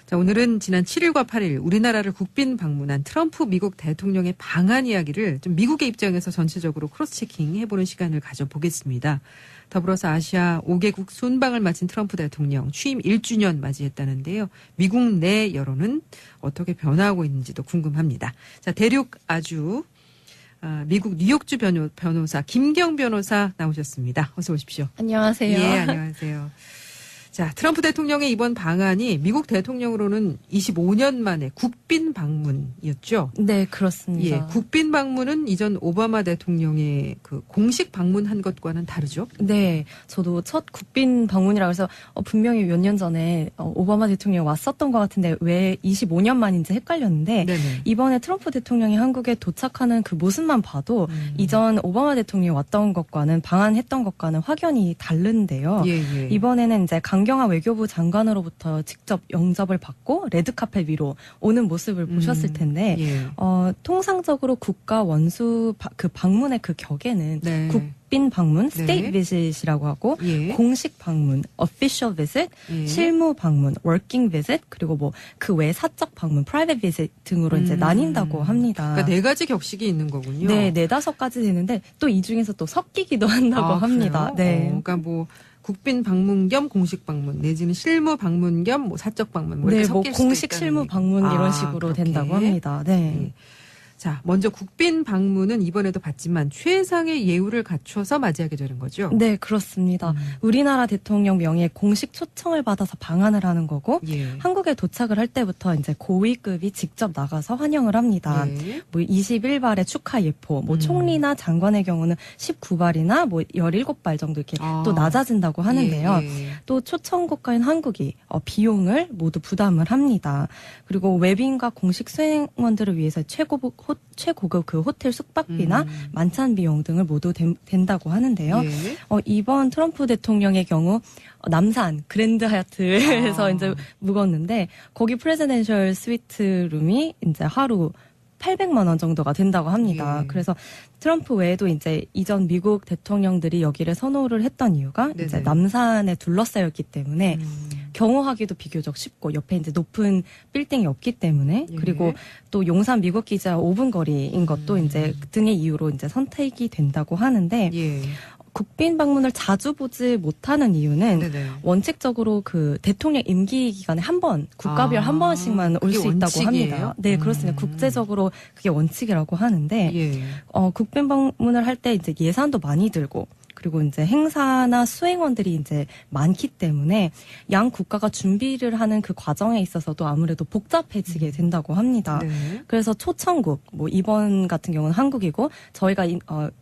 자, 오늘은 지난 7일과 8일 우리나라를 국빈 방문한 트럼프 미국 대통령의 방한 이야기를 좀 미국의 입장에서 전체적으로 크로스체킹 해보는 시간을 가져보겠습니다. 더불어서 아시아 5개국 순방을 마친 트럼프 대통령 취임 1주년 맞이했다는데요. 미국 내 여론은 어떻게 변화하고 있는지도 궁금합니다. 자, 대륙 아주 미국 뉴욕주 변호사 김경 변호사 나오셨습니다. 어서 오십시오. 안녕하세요. 예, 안녕하세요. 자, 트럼프 대통령의 이번 방한이 미국 대통령으로는 25년 만에 국빈 방문이었죠? 네, 그렇습니다. 예, 국빈 방문은 이전 오바마 대통령의 그 공식 방문한 것과는 다르죠? 네, 저도 첫 국빈 방문이라 그래서 분명히 몇 년 전에 오바마 대통령이 왔었던 것 같은데 왜 25년 만인지 헷갈렸는데 네네. 이번에 트럼프 대통령이 한국에 도착하는 그 모습만 봐도 이전 오바마 대통령이 왔던 것과는 방한했던 것과는 확연히 다른데요. 예, 예. 이번에는 이제 강경화 외교부 장관으로부터 직접 영접을 받고 레드카펫 위로 오는 모습을 보셨을 텐데 예. 통상적으로 국가 원수 그 방문의 그 격에는 네. 국빈 방문, 네. state visit이라고 하고 예. 공식 방문, official visit, 예. 실무 방문, working visit, 그리고 뭐 그 외 사적 방문, private visit 등으로 이제 나뉜다고 합니다. 그러니까 네 가지 격식이 있는 거군요. 네, 4-5가지 되는데 또 이 중에서 또 섞이기도 한다고 합니다. 그래요? 네. 그러니까 뭐 국빈 방문 겸 공식 방문 내지는 실무 방문 겸 뭐 사적 방문 뭐 이렇게 네, 뭐 섞일 수도 공식 있다는 실무 얘기. 방문 이런 식으로 그렇게. 된다고 합니다. 네. 예. 자, 먼저 국빈 방문은 이번에도 받지만 최상의 예우를 갖춰서 맞이하게 되는 거죠? 네, 그렇습니다. 우리나라 대통령 명의의 공식 초청을 받아서 방한을 하는 거고, 예. 한국에 도착을 할 때부터 이제 고위급이 직접 나가서 환영을 합니다. 예. 뭐 21발의 축하 예포, 뭐 총리나 장관의 경우는 19발이나 뭐 17발 정도 이렇게 또 낮아진다고 하는데요. 예, 예. 또 초청 국가인 한국이 비용을 모두 부담을 합니다. 그리고 외빈과 공식 수행원들을 위해서 최고급 그 호텔 숙박비나 만찬 비용 등을 모두 된다고 하는데요. 예. 이번 트럼프 대통령의 경우 남산 그랜드 하얏트에서 이제 묵었는데 거기 프레지덴셜 스위트 룸이 이제 하루 800만 원 정도가 된다고 합니다. 예. 그래서 트럼프 외에도 이제 이전 미국 대통령들이 여기를 선호를 했던 이유가 네네. 이제 남산에 둘러싸였기 때문에 경호하기도 비교적 쉽고 옆에 이제 높은 빌딩이 없기 때문에 예. 그리고 또 용산 미국 기자 5분 거리인 것도 이제 등의 이유로 이제 선택이 된다고 하는데 예. 국빈 방문을 자주 보지 못하는 이유는 네네. 원칙적으로 그 대통령 임기 기간에 한 번, 국가별 한 번씩만 올 그게 수 있다고 원칙이에요? 합니다. 네, 그렇습니다. 국제적으로 그게 원칙이라고 하는데, 예. 국빈 방문을 할 때 이제 예산도 많이 들고, 그리고 이제 행사나 수행원들이 이제 많기 때문에 양 국가가 준비를 하는 그 과정에 있어서도 아무래도 복잡해지게 된다고 합니다. 네. 그래서 초청국, 뭐 이번 같은 경우는 한국이고 저희가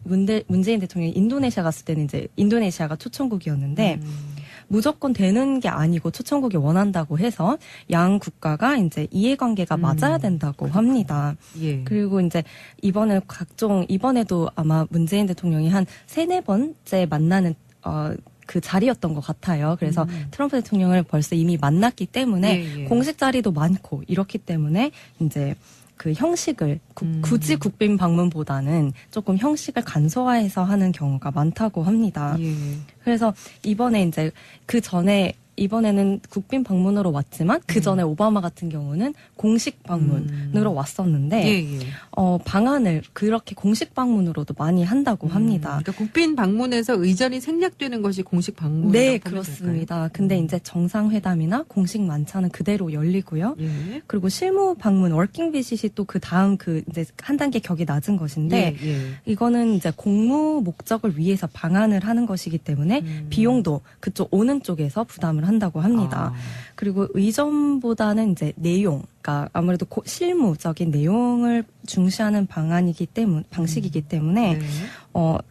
문재인 대통령이 인도네시아 갔을 때는 이제 인도네시아가 초청국이었는데 무조건 되는 게 아니고 초청국이 원한다고 해서 양 국가가 이제 이해관계가 맞아야 된다고 합니다. 예. 그리고 이제 이번에도 아마 문재인 대통령이 한 3-4번째 만나는 그 자리였던 것 같아요. 그래서 트럼프 대통령을 벌써 이미 만났기 때문에 예, 예. 공식 자리도 많고 이렇기 때문에 이제 그 형식을 굳이 국빈 방문보다는 조금 형식을 간소화해서 하는 경우가 많다고 합니다. 예. 그래서 이번에 이제 이번에는 국빈 방문으로 왔지만 그 전에 오바마 같은 경우는 공식 방문으로 왔었는데 예, 예. 방한을 그렇게 공식 방문으로도 많이 한다고 합니다. 그러니까 국빈 방문에서 의전이 생략되는 것이 공식 방문. 네, 그렇습니다. 근데 이제 정상회담이나 공식 만찬은 그대로 열리고요. 예. 그리고 실무 방문, 워킹 비짓이 또 그 다음 이제 한 단계 격이 낮은 것인데 예, 예. 이거는 이제 공무 목적을 위해서 방한을 하는 것이기 때문에 비용도 그쪽 오는 쪽에서 부담을 한다고 합니다. 그리고 의전보다는 이제 내용, 그러니까 아무래도 실무적인 내용을 중시하는 방식이기 때문에 네.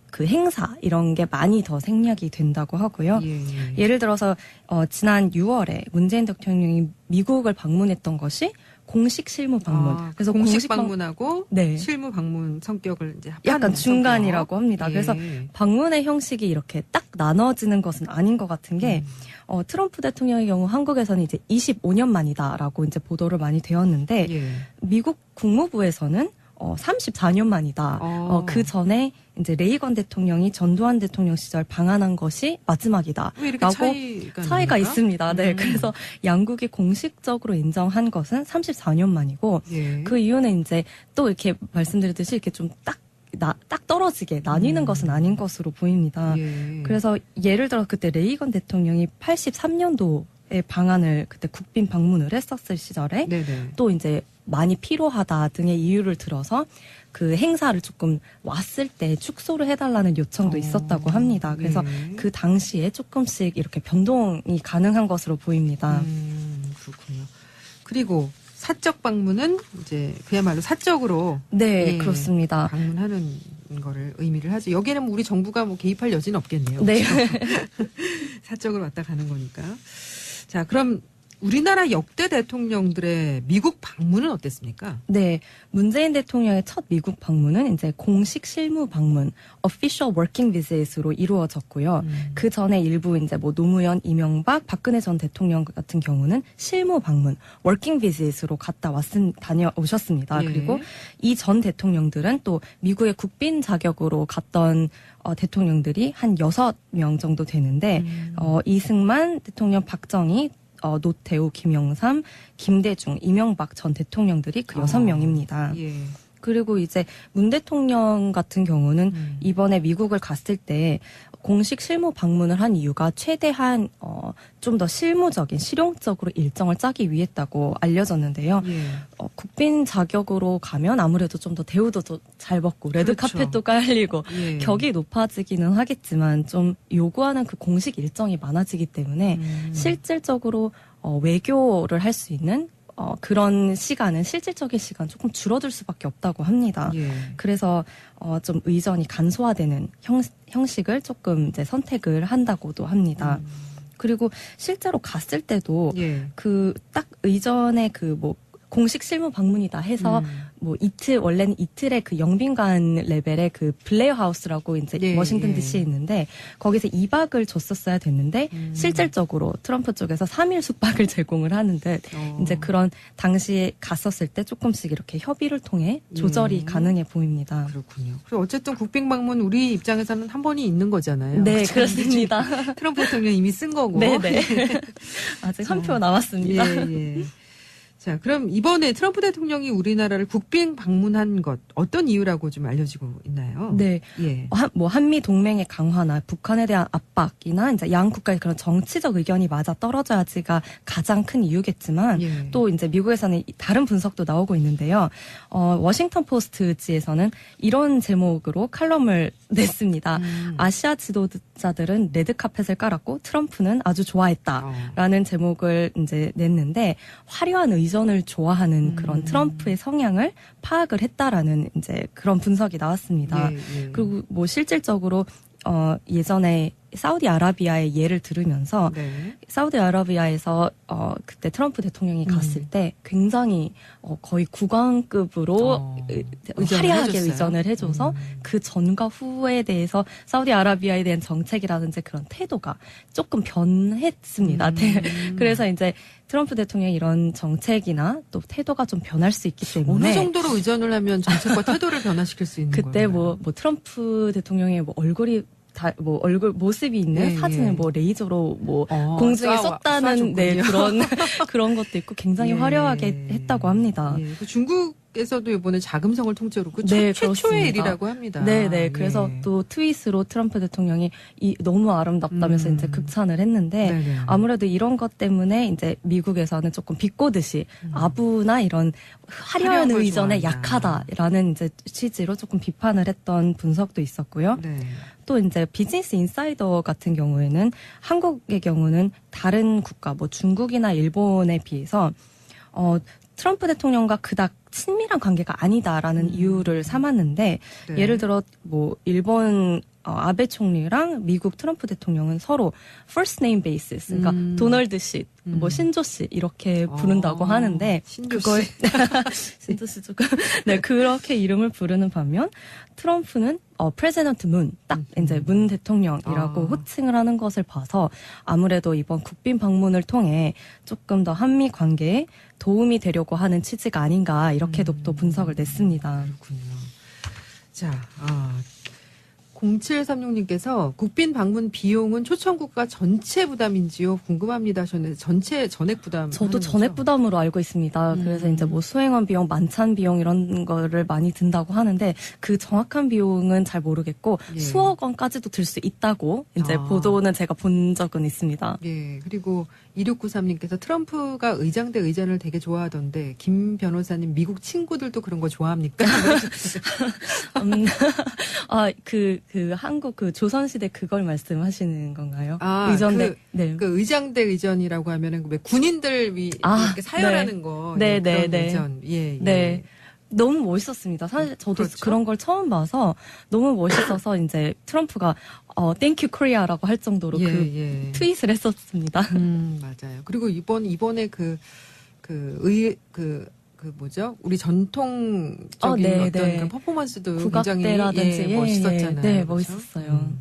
그 행사 이런 게 많이 더 생략이 된다고 하고요. 예, 예. 예를 들어서 지난 6월에 문재인 대통령이 미국을 방문했던 것이 공식 실무 방문. 그래서 공식 방문하고 네. 실무 방문 성격을 이제 합하는 약간 중간이라고 성격. 합니다. 예. 그래서 방문의 형식이 이렇게 딱 나눠지는 것은 아닌 것 같은 게 트럼프 대통령의 경우 한국에서는 이제 25년 만이다라고 이제 보도를 많이 되었는데 예. 미국 국무부에서는 34년 만이다. 그 전에 이제 레이건 대통령이 전두환 대통령 시절 방한한 것이 마지막이다. 왜 이렇게 차이가 있습니다. 네, 그래서 양국이 공식적으로 인정한 것은 34년 만이고 예. 그 이유는 이제 또 이렇게 말씀드렸듯이 이렇게 좀 딱 떨어지게 나뉘는 것은 아닌 것으로 보입니다. 예. 그래서 예를 들어 그때 레이건 대통령이 83년도에 방한을 그때 국빈 방문을 했었을 시절에 네네. 또 이제 많이 필요하다 등의 이유를 들어서 그 행사를 조금 왔을 때 축소를 해달라는 요청도 있었다고 합니다. 그래서 네. 그 당시에 조금씩 이렇게 변동이 가능한 것으로 보입니다. 그렇군요. 그리고 사적 방문은 이제 그야말로 사적으로 네, 예, 그렇습니다. 방문하는 거를 의미를 하죠. 여기에는 우리 정부가 뭐 개입할 여지는 없겠네요. 네. 사적으로 왔다 가는 거니까. 자, 그럼 우리나라 역대 대통령들의 미국 방문은 어땠습니까? 네, 문재인 대통령의 첫 미국 방문은 이제 공식 실무 방문, official working visit으로 이루어졌고요. 그 전에 일부 이제 뭐 노무현, 이명박, 박근혜 전 대통령 같은 경우는 실무 방문, working visit으로 다녀오셨습니다. 예. 그리고 이 전 대통령들은 또 미국의 국빈 자격으로 갔던 대통령들이 한 6명 정도 되는데 이승만 대통령, 박정희, 노태우, 김영삼, 김대중, 이명박 전 대통령들이 그 6명입니다. 예. 그리고 이제 문 대통령 같은 경우는 이번에 미국을 갔을 때 공식 실무 방문을 한 이유가 최대한 좀 더 실무적인 실용적으로 일정을 짜기 위했다고 알려졌는데요. 예. 국빈 자격으로 가면 아무래도 좀 더 대우도 더 잘 받고 레드 그렇죠. 카펫도 깔리고 예. 격이 높아지기는 하겠지만 좀 요구하는 그 공식 일정이 많아지기 때문에 실질적으로 외교를 할 수 있는 그런 시간은 실질적인 시간 조금 줄어들 수밖에 없다고 합니다. 예. 그래서 좀 의전이 간소화되는 형식을 조금 이제 선택을 한다고도 합니다. 그리고 실제로 갔을 때도 예. 그 딱 의전의 그 뭐 공식 실무 방문이다 해서 뭐 원래는 이틀의 그 영빈관 레벨의 그 블레어 하우스라고 이제 예, 워싱턴 예. DC에 있는데 거기서 2박을 줬었어야 됐는데 실질적으로 트럼프 쪽에서 3일 숙박을 제공을 하는데 이제 그런 당시에 갔었을 때 조금씩 이렇게 협의를 통해 조절이 가능해 보입니다. 그렇군요. 그리고 어쨌든 국빈 방문 우리 입장에서는 한 번이 있는 거잖아요. 네, 그렇습니다. 트럼프 대통령 이미 쓴 거고. 네네. 아직 한 표 남았습니다. 예, 예. 자, 그럼 이번에 트럼프 대통령이 우리나라를 국빈 방문한 것 어떤 이유라고 좀 알려지고 있나요? 네. 예. 뭐 한미 동맹의 강화나 북한에 대한 압박이나 이제 양 국가의 그런 정치적 의견이 맞아 떨어져야지가 가장 큰 이유겠지만 예. 또 이제 미국에서는 다른 분석도 나오고 있는데요. 워싱턴 포스트지에서는 이런 제목으로 칼럼을 냈습니다. 아시아 지도자들은 레드카펫을 깔았고 트럼프는 아주 좋아했다라는 제목을 이제 냈는데 화려한 의전을 좋아하는 그런 트럼프의 성향을 파악을 했다라는 이제 그런 분석이 나왔습니다. 예, 예. 그리고 뭐 실질적으로 예전에 사우디아라비아의 예를 들으면서 네. 사우디아라비아에서 그때 트럼프 대통령이 갔을 때 굉장히 거의 국왕급으로 의전을 화려하게 해줬어요? 의전을 해줘서 그 전과 후에 대해서 사우디아라비아에 대한 정책이라든지 그런 태도가 조금 변했습니다. 그래서 이제 트럼프 대통령이 이런 정책이나 또 태도가 좀 변할 수 있기 때문에 어느 정도로 의전을 하면 정책과 태도를 변화시킬 수 있는 그때 건가요? 뭐 트럼프 대통령의 뭐 얼굴이 뭐 얼굴 모습이 있는 예, 사진을 예. 뭐 레이저로 뭐 공중에 썼다는 네, 그런 것도 있고 굉장히 예. 화려하게 했다고 합니다. 예. 그 중국에서도 이번에 자금성을 통째로 그 네, 최초의 그렇습니다. 일이라고 합니다. 네네. 그래서 예. 또 트윗으로 트럼프 대통령이 너무 아름답다면서 이제 극찬을 했는데 네네. 아무래도 이런 것 때문에 이제 미국에서는 조금 비꼬듯이 아부나 이런 화려한 화려한 걸 의전에 좋아한다. 약하다라는 이제 취지로 조금 비판을 했던 분석도 있었고요. 네. 또 이제 비즈니스 인사이더 같은 경우에는 한국의 경우는 다른 국가 뭐 중국이나 일본에 비해서 트럼프 대통령과 그닥 친밀한 관계가 아니다라는 이유를 삼았는데 네. 예를 들어 뭐 일본 아베 총리랑 미국 트럼프 대통령은 서로 first name basis 그러니까 도널드 씨, 뭐 신조 씨 이렇게 부른다고 하는데 신조 씨. 그걸 신조 씨 조금 네 그렇게 이름을 부르는 반면 트럼프는 프레지던트 문, 딱 이제 문 대통령이라고 호칭을 하는 것을 봐서 아무래도 이번 국빈 방문을 통해 조금 더 한미 관계에 도움이 되려고 하는 취지가 아닌가 이렇게도 또 분석을 냈습니다. 그렇군요. 자, 0736님께서 국빈 방문 비용은 초청국가 전체 부담인지요? 궁금합니다 하셨는데 전체 전액 부담. 저도 전액 부담으로 알고 있습니다. 그래서 이제 뭐 수행원 비용, 만찬 비용 이런 거를 많이 든다고 하는데 그 정확한 비용은 잘 모르겠고 예. 수억 원까지도 들 수 있다고 이제 보도는 제가 본 적은 있습니다. 예. 그리고 2693님께서 트럼프가 의장 대 의전을 되게 좋아하던데 김 변호사님 미국 친구들도 그런 거 좋아합니까? 한국 조선시대 그걸 말씀하시는 건가요? 아, 의전대, 네. 그 의장 대 의전이라고 하면은 왜 군인들 이렇게 사열하는 거. 네, 예, 네, 그런 네. 의전. 예, 예. 네. 너무 멋있었습니다. 사실 저도 그렇죠? 그런 걸 처음 봐서 너무 멋있어서 이제 트럼프가 땡큐 코리아라고 할 정도로 예. 트윗을 했었습니다. 맞아요. 그리고 이번에 뭐죠? 우리 전통적인 네, 어떤 네. 그런 퍼포먼스도 국악대라든지 굉장히 멋있었잖아요. 네, 그렇죠? 멋있었어요.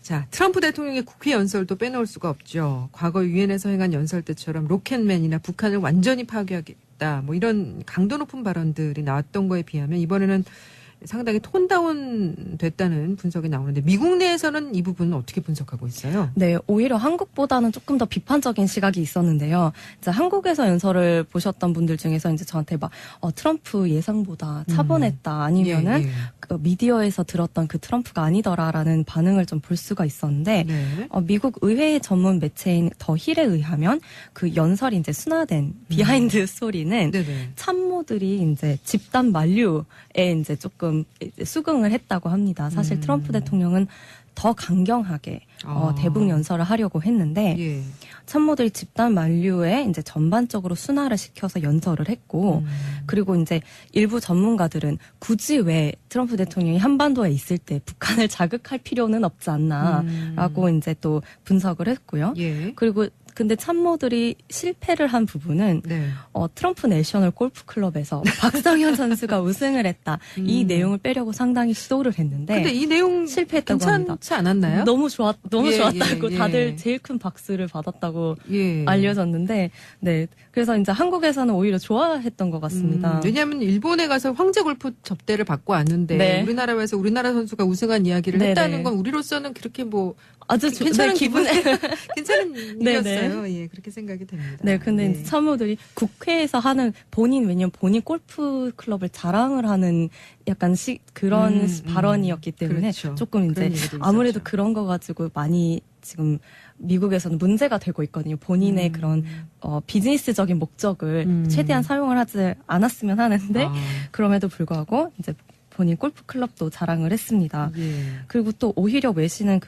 자, 트럼프 대통령의 국회 연설도 빼놓을 수가 없죠. 과거 유엔에서 행한 연설 때처럼 로켓맨이나 북한을 완전히 파괴하겠다. 뭐 이런 강도 높은 발언들이 나왔던 거에 비하면 이번에는 상당히 톤다운 됐다는 분석이 나오는데 미국 내에서는 이 부분은 어떻게 분석하고 있어요? 네, 오히려 한국보다는 조금 더 비판적인 시각이 있었는데요. 이제 한국에서 연설을 보셨던 분들 중에서 이제 저한테 트럼프 예상보다 차분했다 아니면은 예. 그 미디어에서 들었던 그 트럼프가 아니더라라는 반응을 좀 볼 수가 있었는데 네. 미국 의회 전문 매체인 더 힐에 의하면 그 연설이 이제 순화된 비하인드 스토리는 네네. 참모들이 이제 집단 만류에 이제 조금 수긍을 했다고 합니다. 사실 트럼프 대통령은 더 강경하게 대북 연설을 하려고 했는데 예. 참모들이 집단 만류에 이제 전반적으로 순화를 시켜서 연설을 했고 그리고 이제 일부 전문가들은 굳이 왜 트럼프 대통령이 한반도에 있을 때 북한을 자극할 필요는 없지 않나라고 이제 또 분석을 했고요. 예. 그리고 근데 참모들이 실패를 한 부분은 네. 트럼프 내셔널 골프 클럽에서 박성현 선수가 우승을 했다. 이 내용을 빼려고 상당히 시도를 했는데 근데 이 내용 실패했다고 합니다. 괜찮지 않았나요? 너무 예, 좋았다고 예. 다들 제일 큰 박수를 받았다고 예. 알려졌는데, 네. 그래서 이제 한국에서는 오히려 좋아했던 것 같습니다. 왜냐하면 일본에 가서 황제 골프 접대를 받고 왔는데 네. 우리나라에서 우리나라 선수가 우승한 이야기를 네네. 했다는 건 우리로서는 그렇게 뭐 아주 괜찮은 기분에. 괜찮은 네네. 일이었어요. 예, 그렇게 생각이 됩니다. 네, 근데 예. 이제 참모들이 국회에서 하는 왜냐면 본인 골프 클럽을 자랑을 하는 약간 그런 발언이었기 때문에 그렇죠. 조금 그런 이제 얘기도 아무래도 있었죠. 그런 거 가지고 많이 지금 미국에서는 문제가 되고 있거든요. 본인의 그런 비즈니스적인 목적을 최대한 사용을 하지 않았으면 하는데 아. 그럼에도 불구하고 이제 본인 골프 클럽도 자랑을 했습니다. 예. 그리고 또 오히려 외신은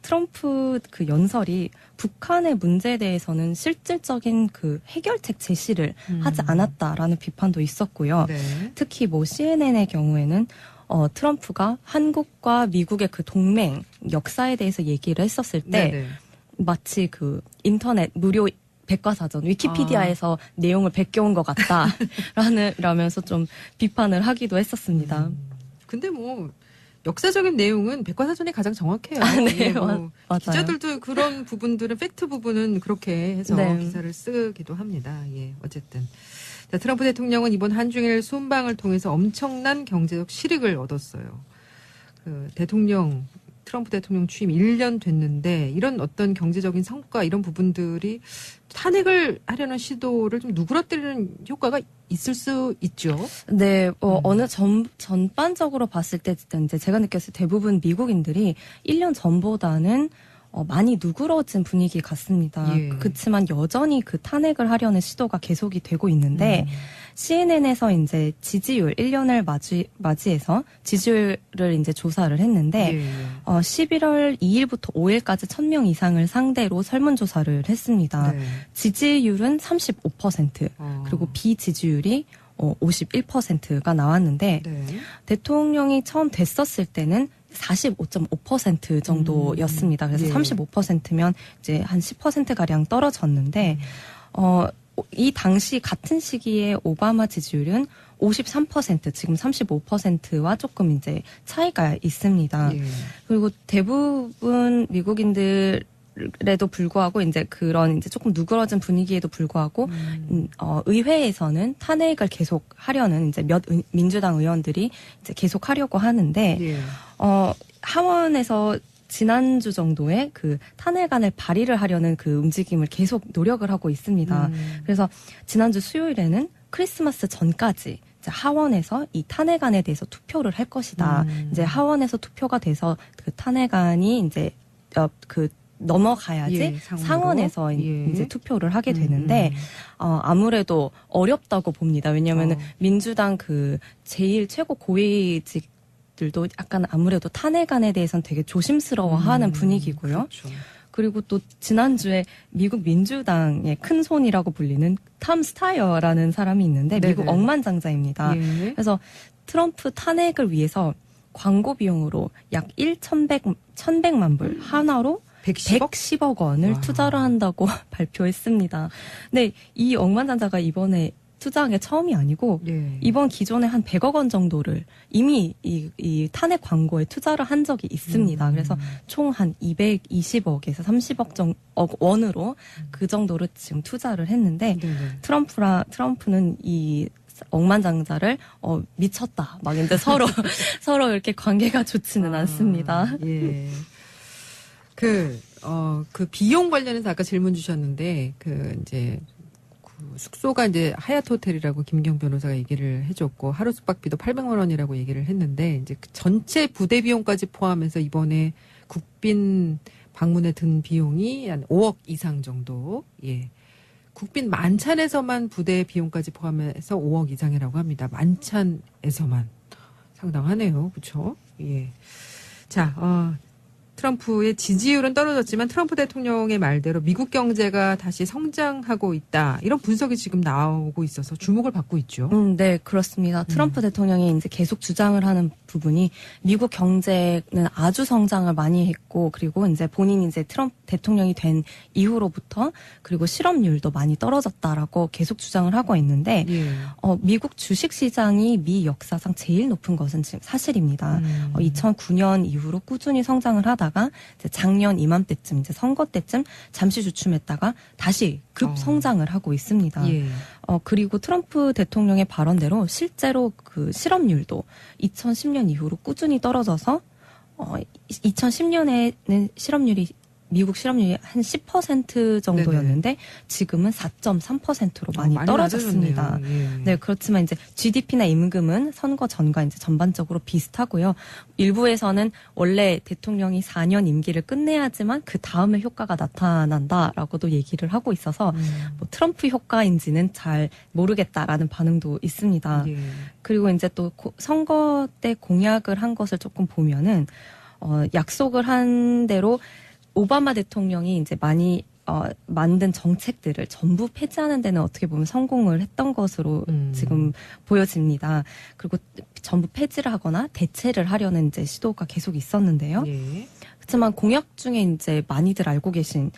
트럼프 연설이 북한의 문제에 대해서는 실질적인 해결책 제시를 하지 않았다라는 비판도 있었고요. 네. 특히 CNN의 경우에는 트럼프가 한국과 미국의 동맹 역사에 대해서 얘기를 했었을 때 네네. 마치 인터넷 무료 백과사전 위키피디아에서 내용을 베껴온 것 같다 라면서 좀 비판을 하기도 했었습니다. 근데 뭐 역사적인 내용은 백과사전이 가장 정확해요. 네, 예, 뭐 맞아요. 기자들도 그런 부분들은 팩트 부분은 그렇게 해서 네. 기사를 쓰기도 합니다. 예, 어쨌든 자, 트럼프 대통령은 이번 한중일 순방을 통해서 엄청난 경제적 실익을 얻었어요. 트럼프 대통령 취임 1년 됐는데 이런 어떤 경제적인 성과 이런 부분들이 탄핵을 하려는 시도를 좀 누그러뜨리는 효과가 있을 수 있죠. 네, 어느 전반적으로 봤을 때 이제 제가 느꼈을 때 대부분 미국인들이 1년 전보다는 많이 누그러진 분위기 같습니다. 예. 그렇지만 여전히 탄핵을 하려는 시도가 계속이 되고 있는데 CNN에서 이제 지지율 1년을 맞이해서 지지율을 이제 조사를 했는데 예. 11월 2일부터 5일까지 1,000명 이상을 상대로 설문조사를 했습니다. 네. 지지율은 35% 그리고 비지지율이 51%가 나왔는데 네. 대통령이 처음 됐었을 때는 45.5% 정도였습니다. 그래서 예. 35%면 이제 한 10%가량 떨어졌는데 이 당시 같은 시기에 오바마 지지율은 53%, 지금 35%와 조금 이제 차이가 있습니다. 예. 그리고 대부분 미국인들에도 불구하고 이제 그런 이제 조금 누그러진 분위기에도 불구하고 의회에서는 탄핵을 계속 하려는 이제 몇 민주당 의원들이 이제 계속 하려고 하는데 예. 하원에서 지난주 정도에 그 탄핵안을 발의를 하려는 그 움직임을 계속 노력을 하고 있습니다. 그래서 지난주 수요일에는 크리스마스 전까지 이제 하원에서 이 탄핵안에 대해서 투표를 할 것이다. 이제 하원에서 투표가 돼서 그 탄핵안이 이제 넘어가야지 예, 상원에서 예. 이제 투표를 하게 되는데 아무래도 어렵다고 봅니다. 왜냐하면 민주당 그 제일 최고 고위직 들도 약간 아무래도 탄핵안에 대해서는 되게 조심스러워하는 분위기고요. 그렇죠. 그리고 또 지난주에 미국 민주당의 큰 손이라고 불리는 탐 스타이어라는 사람이 있는데 네네. 미국 억만장자입니다. 예. 그래서 트럼프 탄핵을 위해서 광고 비용으로 약 1,100만 불 하나로 110억 원을 와. 투자를 한다고 발표했습니다. 근데 이 억만장자가 이번에 투자한 게 처음이 아니고 예. 이번 기존에 한 100억 원 정도를 이미 이 탄핵 광고에 투자를 한 적이 있습니다. 그래서 총 한 220억에서 30억 원으로 그 정도를 지금 투자를 했는데 네네. 트럼프는 이 억만장자를 미쳤다. 막 이제 서로 이렇게 관계가 좋지는 않습니다. 예. 그 비용 관련해서 아까 질문 주셨는데, 이제, 숙소가 이제 하얏트 호텔이라고 김경 변호사가 얘기를 해줬고, 하루 숙박비도 800만 원이라고 얘기를 했는데, 이제 그 전체 부대 비용까지 포함해서 이번에 국빈 방문에 든 비용이 한 5억 이상 정도, 예. 국빈 만찬에서만 부대 비용까지 포함해서 5억 이상이라고 합니다. 만찬에서만. 상당하네요. 그쵸? 예. 자, 트럼프의 지지율은 떨어졌지만 트럼프 대통령의 말대로 미국 경제가 다시 성장하고 있다. 이런 분석이 지금 나오고 있어서 주목을 받고 있죠. 네, 그렇습니다. 트럼프 대통령이 이제 계속 주장을 하는 부분이 미국 경제는 아주 성장을 많이 했고, 그리고 이제 본인이 이제 트럼프 대통령이 된 이후로부터 그리고 실업률도 많이 떨어졌다라고 계속 주장을 하고 있는데, 예. 미국 주식 시장이 미 역사상 제일 높은 것은 지금 사실입니다. 2009년 이후로 꾸준히 성장을 하다가 이제 작년 이맘때쯤 이제 선거 때쯤 잠시 주춤했다가 다시 급 성장을 하고 있습니다. 예. 그리고 트럼프 대통령의 발언대로 실제로 그 실업률도 2010년 이후로 꾸준히 떨어져서 2010년에는 미국 실업률이 한 10% 정도였는데 지금은 4.3%로 많이 떨어졌습니다. 예. 네, 그렇지만 이제 GDP나 임금은 선거 전과 이제 전반적으로 비슷하고요. 일부에서는 원래 대통령이 4년 임기를 끝내야지만 그 다음에 효과가 나타난다라고도 얘기를 하고 있어서 뭐 트럼프 효과인지는 잘 모르겠다라는 반응도 있습니다. 예. 그리고 이제 또 선거 때 공약을 한 것을 조금 보면은 약속을 한 대로 오바마 대통령이 이제 많이 만든 정책들을 전부 폐지하는 데는 어떻게 보면 성공을 했던 것으로 지금 보여집니다. 그리고 전부 폐지를 하거나 대체를 하려는 이제 시도가 계속 있었는데요. 예. 그렇지만 공약 중에 이제 많이들 알고 계신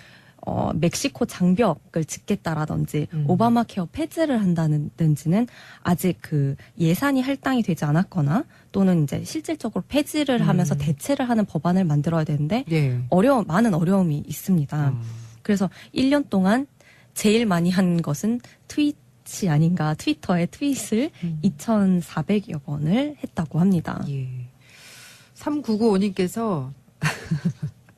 멕시코 장벽을 짓겠다라든지 오바마 케어 폐지를 한다든지는 아직 그 예산이 할당이 되지 않았거나 또는 이제 실질적으로 폐지를 하면서 대체를 하는 법안을 만들어야 되는데 예. 많은 어려움이 있습니다. 그래서 1년 동안 제일 많이 한 것은 트윗이 아닌가, 트위터에 트윗을 2,400여 번을 했다고 합니다. 예. 3995님께서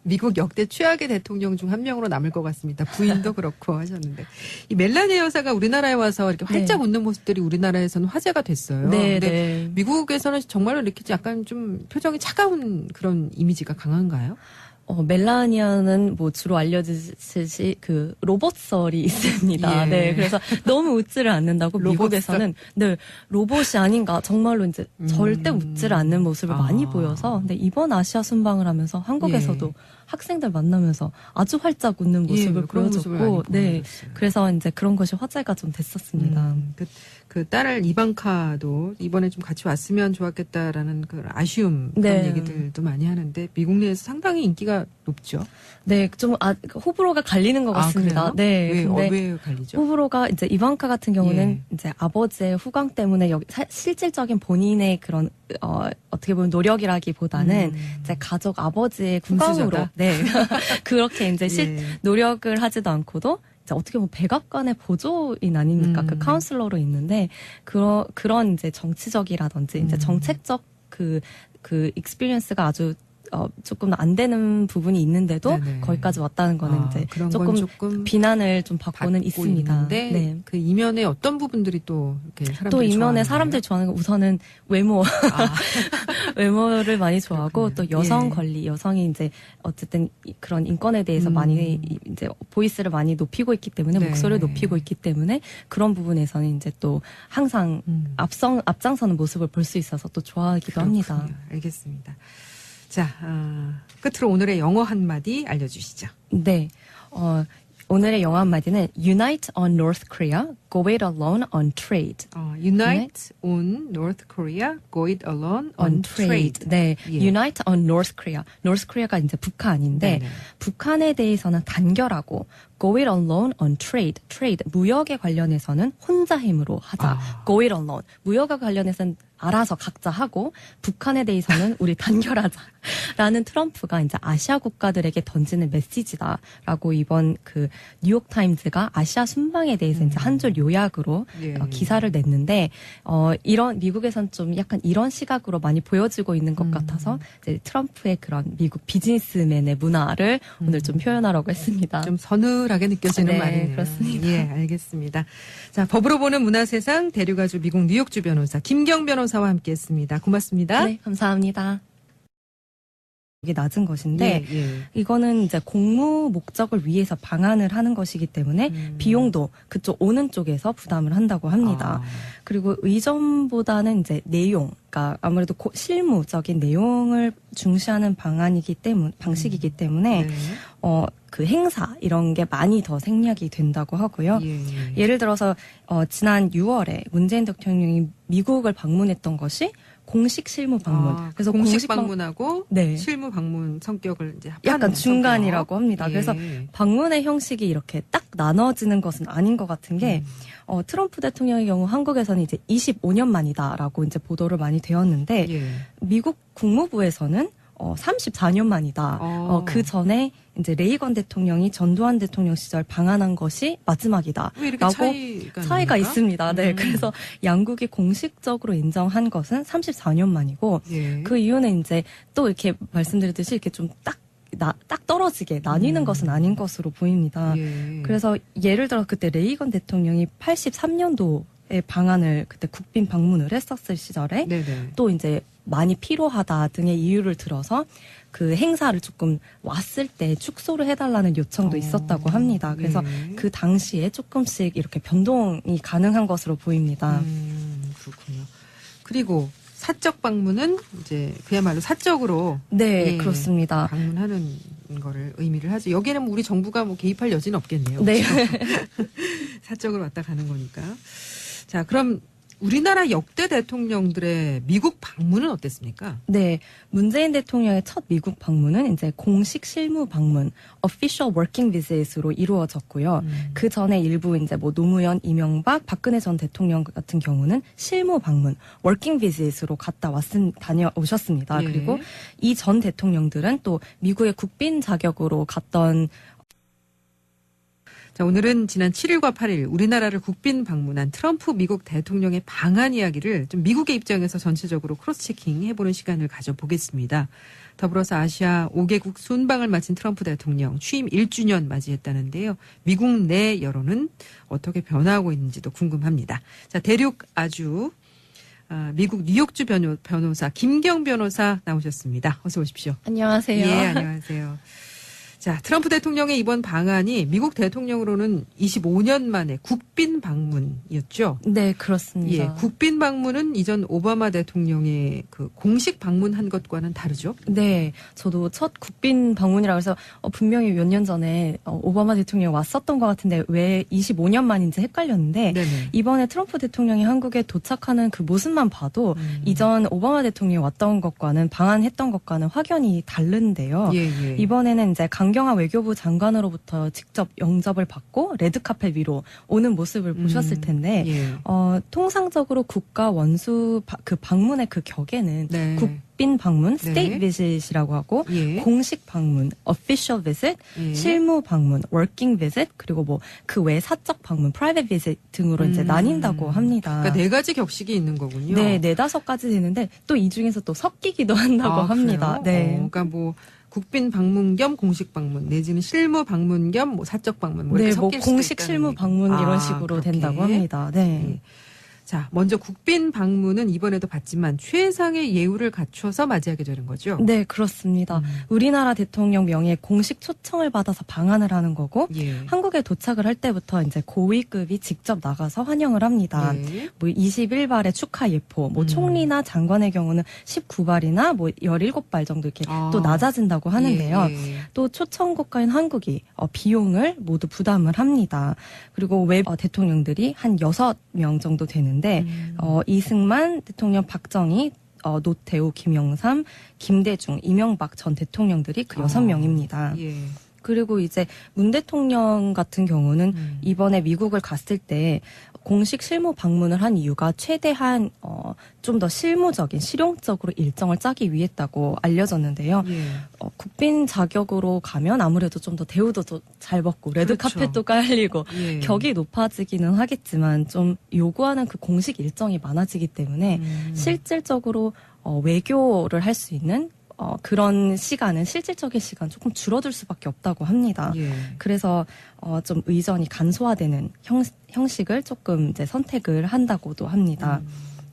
미국 역대 최악의 대통령 중 한 명으로 남을 것 같습니다. 부인도 그렇고 하셨는데. 이 멜라니아 여사가 우리나라에 와서 이렇게 활짝 웃는 모습들이 우리나라에서는 화제가 됐어요. 네, 근데 네. 미국에서는 정말로 이렇게 약간 좀 표정이 차가운 그런 이미지가 강한가요? 멜라니아는 뭐 주로 알려지듯이 그 로봇설이 있습니다. 예. 네, 그래서 너무 웃지를 않는다고 미국에서는 네 로봇이 아닌가 정말로 이제 절대 웃지를 않는 모습을 많이 보여서 근데 이번 아시아 순방을 하면서 한국에서도 학생들 만나면서 아주 활짝 웃는 모습을 그런 모습을 많이 보여줬고, 네. 보여줬어요. 그래서 이제 그런 것이 화제가 좀 됐었습니다. 그 딸 이방카도 이번에 좀 같이 왔으면 좋았겠다라는 그 아쉬움 그런 네. 얘기들도 많이 하는데 미국 내에서 상당히 인기가 높죠. 네, 좀 호불호가 갈리는 것 같습니다. 그래요? 네, 근데 왜 갈리죠? 호불호가 이제 이방카 같은 경우는 예. 이제 아버지의 후광 때문에 실질적인 본인의 그런 어떻게 보면 노력이라기보다는 이제 가족 아버지의 후광으로 군수자다? 네 그렇게 이제 예. 노력을 하지도 않고도 이제 어떻게 보면 백악관의 보조인 아닙니까? 그 카운슬러로 있는데 그런 이제 정치적이라든지 이제 정책적 그 익스피리언스가 아주 조금 안 되는 부분이 있는데도 네네. 거기까지 왔다는 거는 이제 그런 건 조금 비난을 좀 받고는 받고 있습니다. 있는데 네. 그 이면에 어떤 부분들이 또 이렇게 사람들이 또 이면에 좋아하는 사람들이 거예요? 좋아하는 건 우선은 외모, 외모를 많이 좋아하고 그렇군요. 또 여성 예. 권리, 여성이 이제 어쨌든 그런 인권에 대해서 많이 이제 보이스를 많이 높이고 있기 때문에 네. 목소리를 높이고 있기 때문에 그런 부분에서는 이제 또 항상 앞장서는 모습을 볼 수 있어서 또 좋아하기도 합니다. 그렇군요. 알겠습니다. 자, 끝으로 오늘의 영어 한마디 알려주시죠. 네. 오늘의 영어 한마디는 Unite on North Korea, go it alone on trade. Unite on North Korea, go it alone on trade. 네, 예. Unite on North Korea. North Korea가 이제 북한인데 네네. 북한에 대해서는 단결하고 go it alone on trade. trade 무역에 관련해서는 혼자 힘으로 하자. go it alone. 무역에 관련해서는 알아서 각자 하고 북한에 대해서는 우리 단결하자라는 트럼프가 이제 아시아 국가들에게 던지는 메시지다라고 이번 그 뉴욕 타임즈가 아시아 순방에 대해서 이제 한 줄 요약으로 예. 기사를 냈는데 이런 미국에선 좀 약간 이런 시각으로 많이 보여지고 있는 것 같아서 이제 트럼프의 그런 미국 비즈니스맨의 문화를 오늘 좀 표현하라고 했습니다. 좀 서늘하게 느껴지는 네, 말이네요. 그렇습니다. 예, 알겠습니다. 자, 법으로 보는 문화세상 대륙아주 미국 뉴욕주 변호사 김경 변호사와 함께했습니다. 고맙습니다. 네, 감사합니다. 이게 낮은 것인데 예, 예. 이거는 이제 공무 목적을 위해서 방한을 하는 것이기 때문에 비용도 그쪽 오는 쪽에서 부담을 한다고 합니다. 그리고 의전보다는 이제 내용, 그러니까 아무래도 실무적인 내용을 중시하는 방식이기 때문에 네. 그 행사 이런 게 많이 더 생략이 된다고 하고요. 예, 예. 예를 들어서 지난 6월에 문재인 대통령이 미국을 방문했던 것이 공식 실무 방문. 그래서 공식 방문하고 네. 실무 방문 성격을 이제 합하는 약간 중간이라고 성격. 합니다. 예. 그래서 방문의 형식이 이렇게 딱 나눠지는 것은 아닌 것 같은 게 트럼프 대통령의 경우 한국에서는 이제 25년 만이다라고 이제 보도를 많이 되었는데 예. 미국 국무부에서는 34년 만이다. 그 전에 이제 레이건 대통령이 전두환 대통령 시절 방한한 것이 마지막이다. 왜 이렇게 차이가 납니까? 있습니다. 네. 그래서 양국이 공식적으로 인정한 것은 34년 만이고 예. 그 이유는 이제 또 이렇게 말씀드렸듯이 이렇게 좀 딱 떨어지게 나뉘는 것은 아닌 것으로 보입니다. 예. 그래서 예를 들어 그때 레이건 대통령이 83년도에 방한을 그때 국빈 방문을 했었을 시절에 네네. 또 이제 많이 필요하다 등의 이유를 들어서 그 행사를 조금 왔을 때 축소를 해달라는 요청도 있었다고 합니다. 그래서 예. 그 당시에 조금씩 이렇게 변동이 가능한 것으로 보입니다. 그렇군요. 그리고 사적 방문은 이제 그야말로 사적으로 네, 예, 그렇습니다. 방문하는 거를 의미를 하죠. 여기는 우리 정부가 뭐 개입할 여지는 없겠네요. 네. 사적으로 왔다 가는 거니까. 자, 그럼 우리나라 역대 대통령들의 미국 방문은 어땠습니까? 네, 문재인 대통령의 첫 미국 방문은 이제 공식 실무 방문, official working visit으로 이루어졌고요. 그 전에 일부 이제 뭐 노무현, 이명박, 박근혜 전 대통령 같은 경우는 실무 방문, working visit으로 다녀오셨습니다. 예. 그리고 이 전 대통령들은 또 미국의 국빈 자격으로 갔던 자, 오늘은 지난 7일과 8일 우리나라를 국빈 방문한 트럼프 미국 대통령의 방한 이야기를 좀 미국의 입장에서 전체적으로 크로스 체킹 해보는 시간을 가져보겠습니다. 더불어서 아시아 5개국 순방을 마친 트럼프 대통령 취임 1주년 맞이했다는데요. 미국 내 여론은 어떻게 변화하고 있는지도 궁금합니다. 자, 대륙 아주 미국 뉴욕주 변호사 김경 변호사 나오셨습니다. 어서 오십시오. 안녕하세요. 예, 안녕하세요. 자, 트럼프 대통령의 이번 방한이 미국 대통령으로는 25년 만에 국빈 방문이었죠. 네, 그렇습니다. 예, 국빈 방문은 이전 오바마 대통령의 그 공식 방문한 것과는 다르죠. 네, 저도 첫 국빈 방문이라 그래서 분명히 몇 년 전에 오바마 대통령이 왔었던 것 같은데 왜 25년 만인지 헷갈렸는데 네네. 이번에 트럼프 대통령이 한국에 도착하는 그 모습만 봐도 이전 오바마 대통령이 왔던 것과는 방한했던 것과는 확연히 다른데요. 예, 예. 이번에는 이제 강경화 외교부 장관으로부터 직접 영접을 받고 레드카펫 위로 오는 모습을 보셨을 텐데 예. 통상적으로 국가 원수 그 방문의 그 격에는 네. 국빈 방문, 네. state visit이라고 하고 예. 공식 방문, official visit, 예. 실무 방문, working visit, 그리고 뭐 그 외 사적 방문, private visit 등으로 이제 나뉜다고 합니다. 그러니까 네 가지 격식이 있는 거군요. 네, 4-5가지 되는데 또 이 중에서 또 섞이기도 한다고 합니다. 그래요? 네. 그러니까 뭐 국빈 방문 겸 공식 방문 내지는 실무 방문 겸 뭐 사적 방문 뭐 이렇게 네, 뭐 섞일 수도 공식 있다는 실무 얘기. 방문 이런 식으로 그렇게. 된다고 합니다. 네. 예. 자, 먼저 국빈 방문은 이번에도 받지만 최상의 예우를 갖춰서 맞이하게 되는 거죠. 네, 그렇습니다. 우리나라 대통령 명의의 공식 초청을 받아서 방한을 하는 거고 예. 한국에 도착을 할 때부터 이제 고위급이 직접 나가서 환영을 합니다. 예. 뭐 21발의 축하 예포, 뭐 총리나 장관의 경우는 19발이나 뭐 17발 정도 이렇게 또 낮아진다고 하는데요. 예, 예. 또 초청 국가인 한국이 비용을 모두 부담을 합니다. 그리고 외 대통령들이 한 6명 정도 되는데 이승만 대통령, 박정희, 노태우, 김영삼, 김대중, 이명박 전 대통령들이 그 6명입니다. 예. 그리고 이제 문 대통령 같은 경우는 이번에 미국을 갔을 때 공식 실무 방문을 한 이유가 최대한 좀 더 실무적인 실용적으로 일정을 짜기 위했다고 알려졌는데요. 예. 국빈 자격으로 가면 아무래도 좀 더 대우도 더 잘 받고 레드카펫도 깔리고 예. 격이 높아지기는 하겠지만 좀 요구하는 그 공식 일정이 많아지기 때문에 실질적으로 외교를 할 수 있는 그런 시간은 실질적인 시간 조금 줄어들 수밖에 없다고 합니다. 예. 그래서 좀 의전이 간소화되는 형식을 조금 이제 선택을 한다고도 합니다.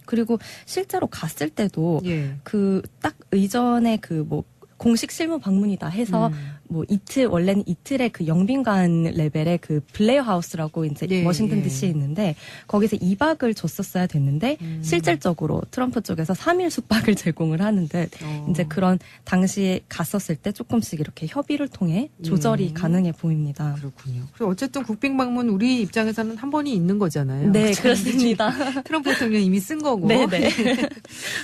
그리고 실제로 갔을 때도 예. 그 딱 의전의 그 뭐 공식 실무 방문이다 해서 뭐 원래는 이틀의 그 영빈관 레벨의 그 블레어 하우스라고 이제 예, 워싱턴 예. DC에 있는데 거기서 2박을 줬었어야 됐는데 실질적으로 트럼프 쪽에서 3일 숙박을 제공을 하는데 이제 그런 당시에 갔었을 때 조금씩 이렇게 협의를 통해 조절이 가능해 보입니다. 그렇군요. 그리고 어쨌든 국빈 방문 우리 입장에서는 한 번이 있는 거잖아요. 네, 그렇습니다. 트럼프 대통령 이미 쓴 거고. 네네.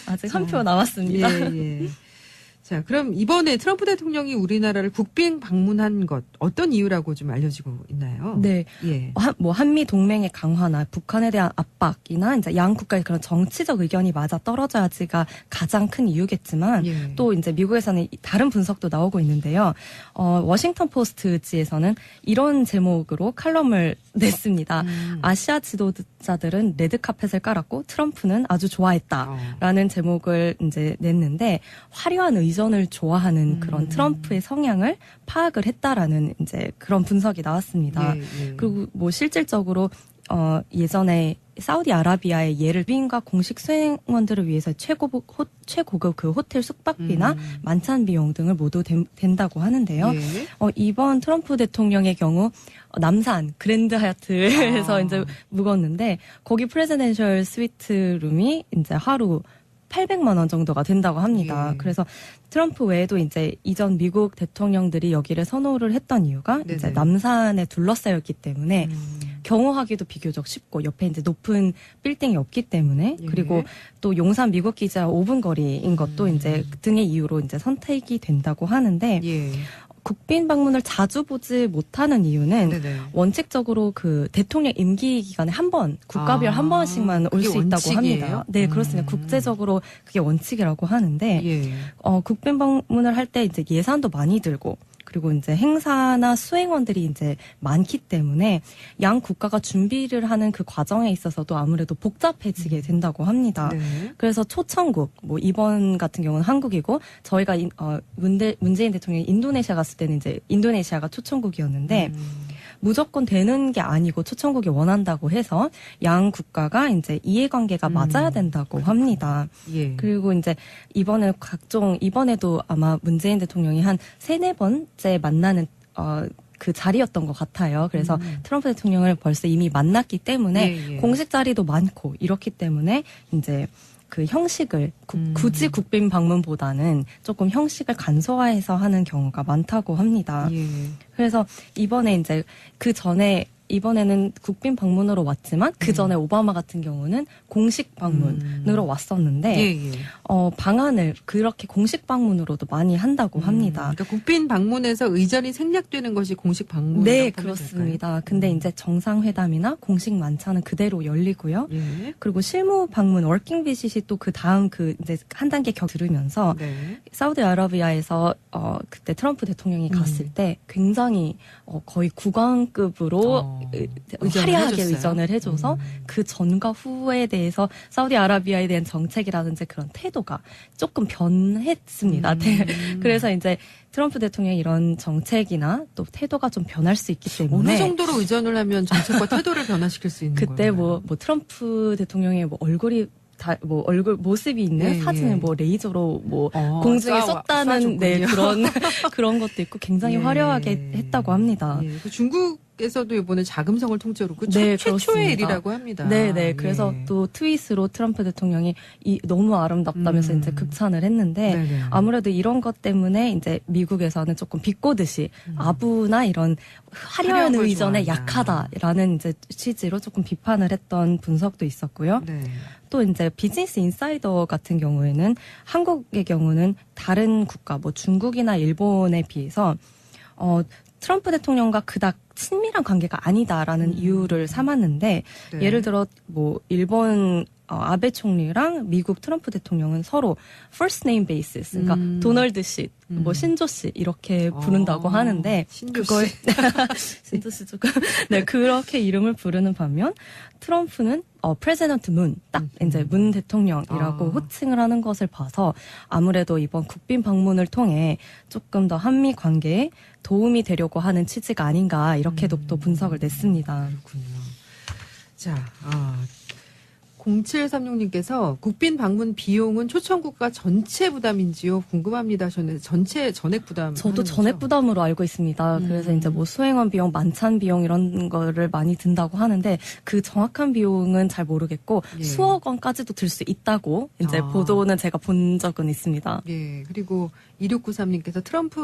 아직 한 표 남았습니다. 예, 예. 자, 그럼 이번에 트럼프 대통령이 우리나라를 국빈 방문한 것 어떤 이유라고 좀 알려지고 있나요? 네. 예. 뭐 한미 동맹의 강화나 북한에 대한 압박이나 이제 양 국가의 그런 정치적 의견이 맞아 떨어져야지가 가장 큰 이유겠지만 예. 또 이제 미국에서는 다른 분석도 나오고 있는데요. 워싱턴 포스트지에서는 이런 제목으로 칼럼을 냈습니다. 아시아 지도자들은 레드카펫을 깔았고 트럼프는 아주 좋아했다라는 제목을 이제 냈는데 화려한 의전을 좋아하는 그런 트럼프의 성향을 파악을 했다라는 이제 그런 분석이 나왔습니다. 예, 예. 그리고 뭐 실질적으로 예전에 사우디아라비아의 예를 빈과 공식 수행원들을 위해서 최고급 그 호텔 숙박비나 만찬 비용 등을 모두 된다고 하는데요. 예. 이번 트럼프 대통령의 경우 남산 그랜드 하얏트에서 이제 묵었는데 거기 프레지덴셜 스위트 룸이 이제 하루 800만 원 정도가 된다고 합니다. 예. 그래서 트럼프 외에도 이제 이전 미국 대통령들이 여기를 선호를 했던 이유가 네네. 이제 남산에 둘러싸였기 때문에 경호하기도 비교적 쉽고 옆에 이제 높은 빌딩이 없기 때문에 예. 그리고 또 용산 미국 기자 5분 거리인 것도 이제 등의 이유로 이제 선택이 된다고 하는데 예. 국빈 방문을 자주 보지 못하는 이유는 네네. 원칙적으로 그 대통령 임기 기간에 한 번, 국가별 한 번씩만 올 그게 수 있다고 원칙이에요? 합니다. 네, 그렇습니다. 국제적으로 그게 원칙이라고 하는데, 예. 국빈 방문을 할 때 이제 예산도 많이 들고, 그리고 이제 행사나 수행원들이 이제 많기 때문에 양 국가가 준비를 하는 그 과정에 있어서도 아무래도 복잡해지게 된다고 합니다. 네. 그래서 초청국, 뭐 이번 같은 경우는 한국이고 저희가 문재인 대통령이 인도네시아 갔을 때는 이제 인도네시아가 초청국이었는데 무조건 되는 게 아니고 초청국이 원한다고 해서 양 국가가 이제 이해관계가 맞아야 된다고 합니다. 예. 그리고 이제 이번에도 아마 문재인 대통령이 한 3-4번째 만나는 그 자리였던 것 같아요. 그래서 트럼프 대통령을 벌써 이미 만났기 때문에 예, 예. 공식 자리도 많고 이렇기 때문에 이제 그 형식을 굳이 국빈 방문보다는 조금 형식을 간소화해서 하는 경우가 많다고 합니다. 예. 그래서 이번에 이제 이번에는 국빈 방문으로 왔지만 그 전에 오바마 같은 경우는 공식 방문으로 왔었는데 예, 예. 방한을 그렇게 공식 방문으로도 많이 한다고 합니다. 그러니까 국빈 방문에서 의전이 생략되는 것이 공식 방문. 네, 그렇습니다. 근데 이제 정상회담이나 공식 만찬은 그대로 열리고요. 예. 그리고 실무 방문, 워킹 비짓이 또 그 다음 이제 한 단계 들으면서 네. 사우디아라비아에서 그때 트럼프 대통령이 갔을 때 굉장히 거의 국왕급으로 의전을 화려하게 해줬어요? 의전을 해줘서 그 전과 후에 대해서 사우디아라비아에 대한 정책이라든지 그런 태도가 조금 변했습니다. 그래서 이제 트럼프 대통령이 이런 정책이나 또 태도가 좀 변할 수 있기 때문에 어느 정도로 의전을 하면 정책과 태도를 변화시킬 수 있는 그때 거예요? 뭐 트럼프 대통령의 얼굴이 얼굴 모습이 있는 예, 사진을 예. 레이저로 공중에 썼다는 그런 것도 있고 굉장히 예. 화려하게 했다고 합니다. 예. 그 중국에서도 이번에 자금성을 통째로 네, 최초의 그렇습니다. 일이라고 합니다. 네네. 그래서 예. 또 트윗으로 트럼프 대통령이 너무 아름답다면서 이제 극찬을 했는데 네네. 아무래도 이런 것 때문에 이제 미국에서는 조금 비꼬듯이 아부나 이런 화려한 화려한 걸 의전에 좋아한다. 약하다라는 이제 취지로 조금 비판을 했던 분석도 있었고요. 네. 또 이제 비즈니스 인사이더 같은 경우에는 한국의 경우는 다른 국가 뭐 중국이나 일본에 비해서 트럼프 대통령과 그닥 친밀한 관계가 아니다라는 이유를 삼았는데 네. 예를 들어 뭐 일본 아베 총리랑 미국 트럼프 대통령은 서로 first name basis, 그러니까 도널드 씨, 뭐 신조 씨 이렇게 부른다고 하는데 신조 그걸 씨. 신조 씨 조금 네 그렇게 이름을 부르는 반면 트럼프는 프레지던트 문, 딱 이제 문 대통령이라고 호칭을 하는 것을 봐서 아무래도 이번 국빈 방문을 통해 조금 더 한미 관계에 도움이 되려고 하는 취지가 아닌가 이렇게도 또 분석을 냈습니다. 그렇군요. 자, 0736님께서 국빈 방문 비용은 초청국가 전체 부담인지요? 궁금합니다. 저는 전체 전액 부담. 저도 전액 부담으로 알고 있습니다. 그래서 이제 뭐 수행원 비용, 만찬 비용 이런 거를 많이 든다고 하는데 그 정확한 비용은 잘 모르겠고 예. 수억 원까지도 들 수 있다고 이제 보도는 제가 본 적은 있습니다. 예. 그리고 2693님께서 트럼프